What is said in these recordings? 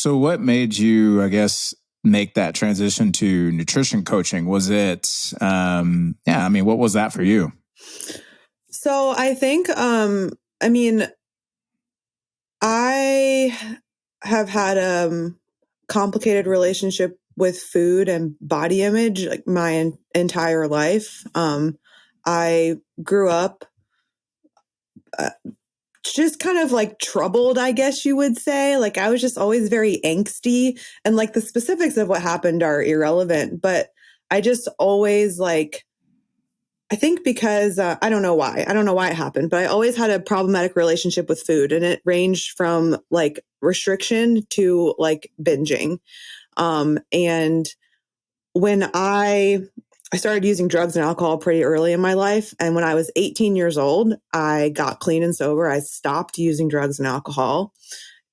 So what made you, I guess, make that transition to nutrition coaching? Was it, what was that for you? So I think, I have had a complicated relationship with food and body image like my entire life. I grew up just kind of like troubled, I guess you would say. Like I was just always very angsty, and like the specifics of what happened are irrelevant, but I just always I think because I don't know why it happened, but I always had a problematic relationship with food, and it ranged from like restriction to like binging. And when I started using drugs and alcohol pretty early in my life, and when I was 18 years old, I got clean and sober. I stopped using drugs and alcohol.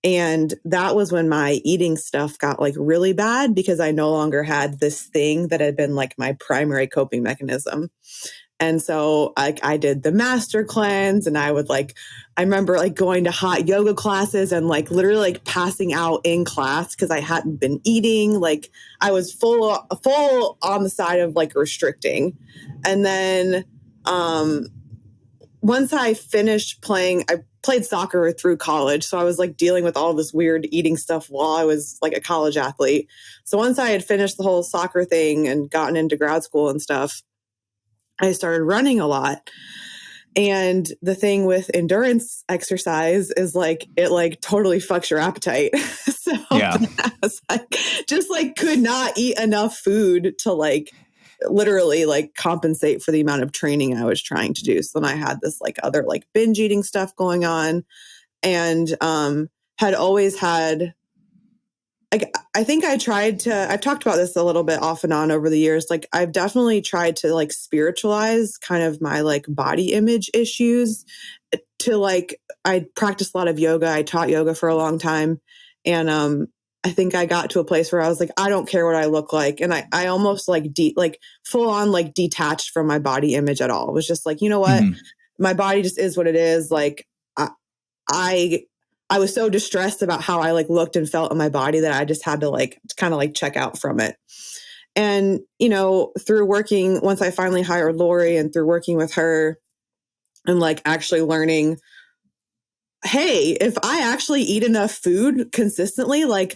And that was when my eating stuff got like really bad because I no longer had this thing that had been like my primary coping mechanism. And so I did the master cleanse, and I remember like going to hot yoga classes and like literally like passing out in class because I hadn't been eating. Like I was full on the side of like restricting. And then once I finished playing, I played soccer through college. So I was like dealing with all this weird eating stuff while I was like a college athlete. So once I had finished the whole soccer thing and gotten into grad school and stuff, I started running a lot. And the thing with endurance exercise is like, it like totally fucks your appetite. So yeah. I was like, just like could not eat enough food to like literally like compensate for the amount of training I was trying to do. So then I had this like other like binge eating stuff going on, and had always had I think I've talked about this a little bit off and on over the years. Like I've definitely tried to like spiritualize kind of my like body image issues to like, I practiced a lot of yoga. I taught yoga for a long time. And I think I got to a place where I was like, I don't care what I look like. And I almost like full on like detached from my body image at all. It was just like, you know what? Mm-hmm. My body just is what it is. Like I was so distressed about how I like looked and felt in my body that I just had to like kind of like check out from it. And, through working, once I finally hired Laurie and through working with her and like actually learning, hey, if I actually eat enough food consistently, like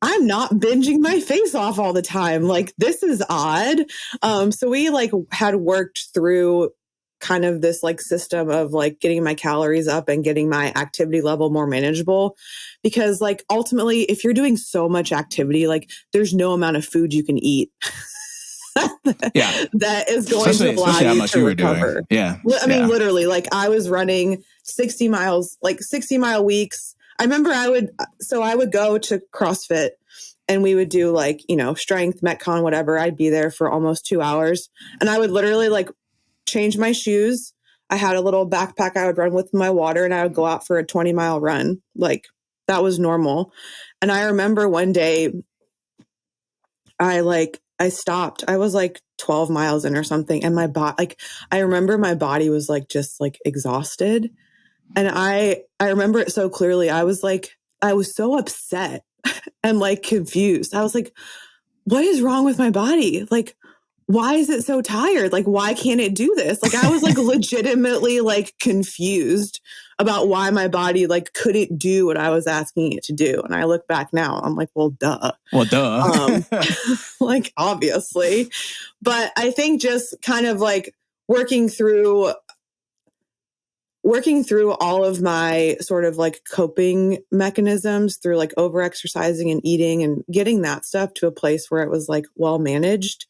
I'm not binging my face off all the time. Like this is odd. So we like had worked through kind of this like system of like getting my calories up and getting my activity level more manageable, because like ultimately if you're doing so much activity, like there's no amount of food you can eat that is going to allow you to recover. Yeah. I mean, literally, like I was running 60 miles, like 60-mile weeks. I remember I would go to CrossFit and we would do like, strength, Metcon, whatever. I'd be there for almost 2 hours, and I would literally like change my shoes. I had a little backpack I would run with my water, and I would go out for a 20-mile run. Like that was normal. And I remember one day I stopped. I was like 12 miles in or something. And my body, like, I remember my body was like, just like exhausted. And I remember it so clearly. I was so upset and like confused. I was like, what is wrong with my body? Like, why is it so tired? Like, why can't it do this? Like, I was like legitimately like confused about why my body like couldn't do what I was asking it to do. And I look back now, I'm like, well, duh. Like, obviously. But I think just kind of like working through all of my sort of like coping mechanisms through like over exercising and eating and getting that stuff to a place where it was like well managed.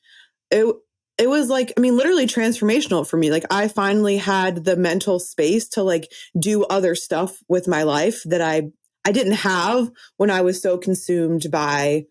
It was like, I mean, literally transformational for me. Like I finally had the mental space to like do other stuff with my life that I didn't have when I was so consumed by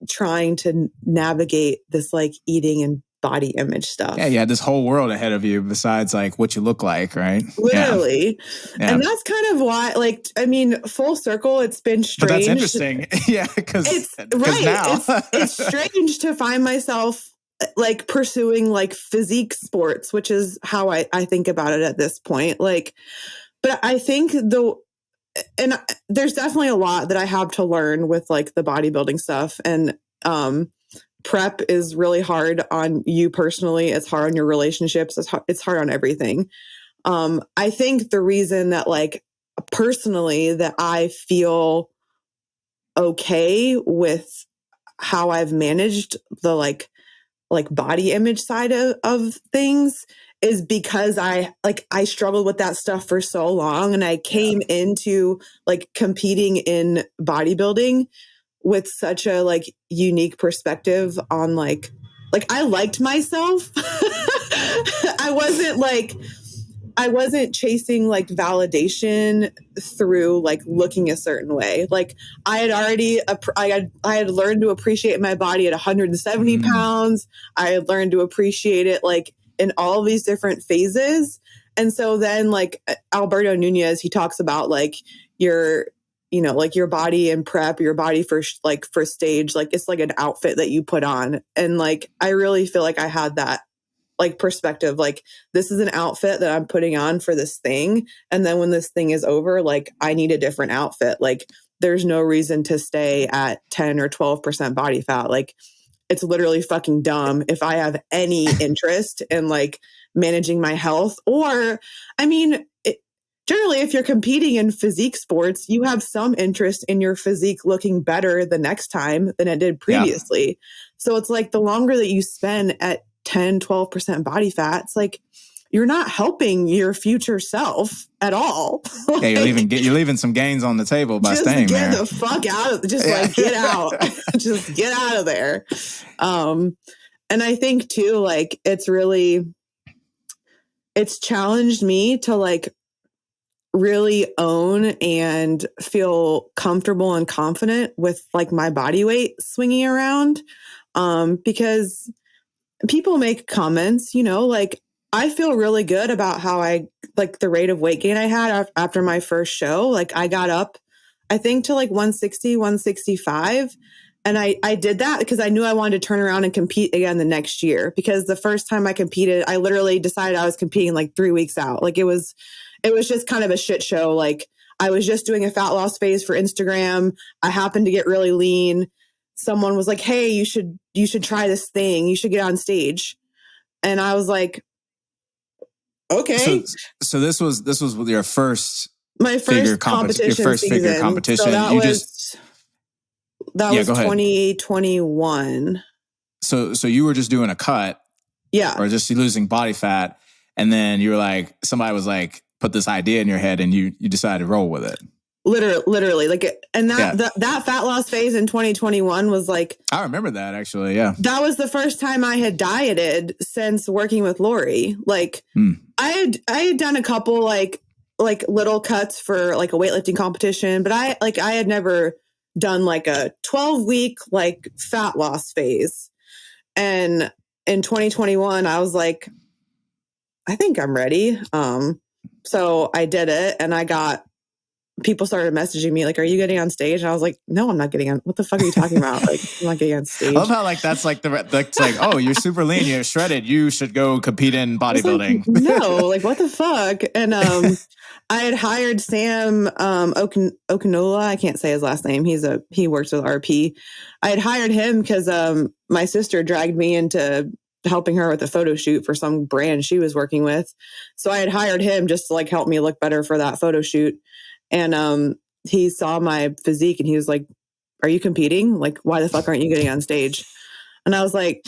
trying to navigate this like eating and body image stuff. Yeah, you had this whole world ahead of you besides like what you look like, right? Literally. Yeah. And that's kind of why, like, I mean, full circle, it's been strange. But that's interesting. Yeah, because it's strange to find myself like pursuing like physique sports, which is how I think about it at this point. Like, but I think and there's definitely a lot that I have to learn with like the bodybuilding stuff. And prep is really hard on you personally. It's hard on your relationships. It's hard on everything. I think the reason that like personally that I feel okay with how I've managed the like body image side of things is because I struggled with that stuff for so long, and I came into like competing in bodybuilding with such a like unique perspective on like I liked myself. I wasn't chasing like validation through like looking a certain way. Like I had learned to appreciate my body at 170 pounds. I had learned to appreciate it like in all these different phases. And so then like Alberto Nunez, he talks about like your body in prep, your body for stage, like it's like an outfit that you put on. And like, I really feel like I had that like perspective, like this is an outfit that I'm putting on for this thing. And then when this thing is over, like I need a different outfit. Like there's no reason to stay at 10 or 12% body fat. Like it's literally fucking dumb if I have any interest in like managing my health. Or, I mean, generally, if you're competing in physique sports, you have some interest in your physique looking better the next time than it did previously. Yeah. So it's like the longer that you spend at 10, 12% body fat, it's like you're not helping your future self at all. Like, you're leaving some gains on the table by staying there. Just get the fuck out of like get out. Just get out of there. And I think too, like it's challenged me to like really own and feel comfortable and confident with like my body weight swinging around. Because people make comments, like I feel really good about how I like the rate of weight gain I had after my first show. Like I got up, I think to like 160, 165. And I did that because I knew I wanted to turn around and compete again the next year, because the first time I competed, I literally decided I was competing like 3 weeks out. Like it was just kind of a shit show. Like I was just doing a fat loss phase for Instagram. I happened to get really lean. Someone was like, hey, you should try this thing. You should get on stage. And I was like, okay. So this was your first, my first competition, your first season. figure competition. So that was 2021. So you were just doing a cut. Yeah. Or just losing body fat. And then you were like, somebody was like, put this idea in your head and you decided to roll with it. Literally like, and that fat loss phase in 2021 was like, I remember that actually. Yeah. That was the first time I had dieted since working with Laurie. Like I had done a couple like little cuts for like a weightlifting competition, but I had never done like a 12-week like fat loss phase. And in 2021, I was like, I think I'm ready. So I did it, and people started messaging me like, are you getting on stage? And I was like, no, I'm not getting on. What the fuck are you talking about? Like, I'm not getting on stage. I love how like that's like it's like, oh, you're super lean, you're shredded, you should go compete in bodybuilding. Like, no, like what the fuck? And I had hired Sam Okinola. I can't say his last name. He works with RP. I had hired him because my sister dragged me into helping her with a photo shoot for some brand she was working with. So I had hired him just to like help me look better for that photo shoot. And he saw my physique and he was like, are you competing? Like, why the fuck aren't you getting on stage? And I was like,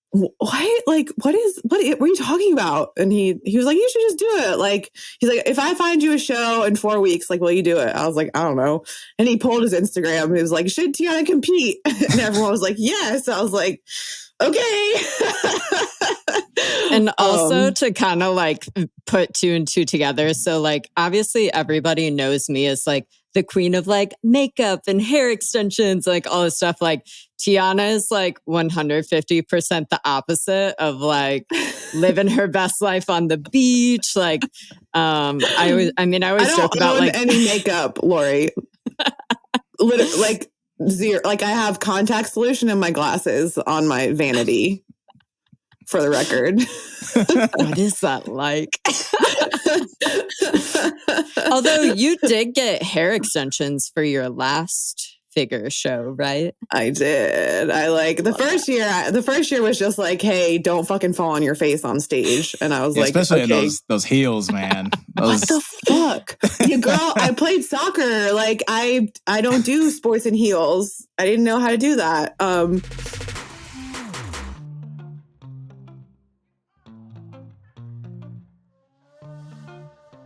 what? Like, what are you talking about? And he was like, you should just do it. Like, he's like, if I find you a show in 4 weeks, like, will you do it? I was like, I don't know. And he pulled his Instagram and he was like, should Tiana compete? And everyone was like, yes. I was like, okay. And also to kind of like put 2 and 2 together. So like, obviously everybody knows me as like the queen of like makeup and hair extensions, like all this stuff. Like Tiana is like 150% the opposite of like living her best life on the beach. Like, I always joke about like any makeup, Laurie. Literally, like zero. Like I have contact solution in my glasses on my vanity. for the record. What is that like? Although you did get hair extensions for your last figure show, right? I did. I like the first year. The first year was just like, hey, don't fucking fall on your face on stage. And I was like, especially okay. in those heels, man. What the fuck? Yeah, girl, I played soccer. Like I don't do sports in heels. I didn't know how to do that.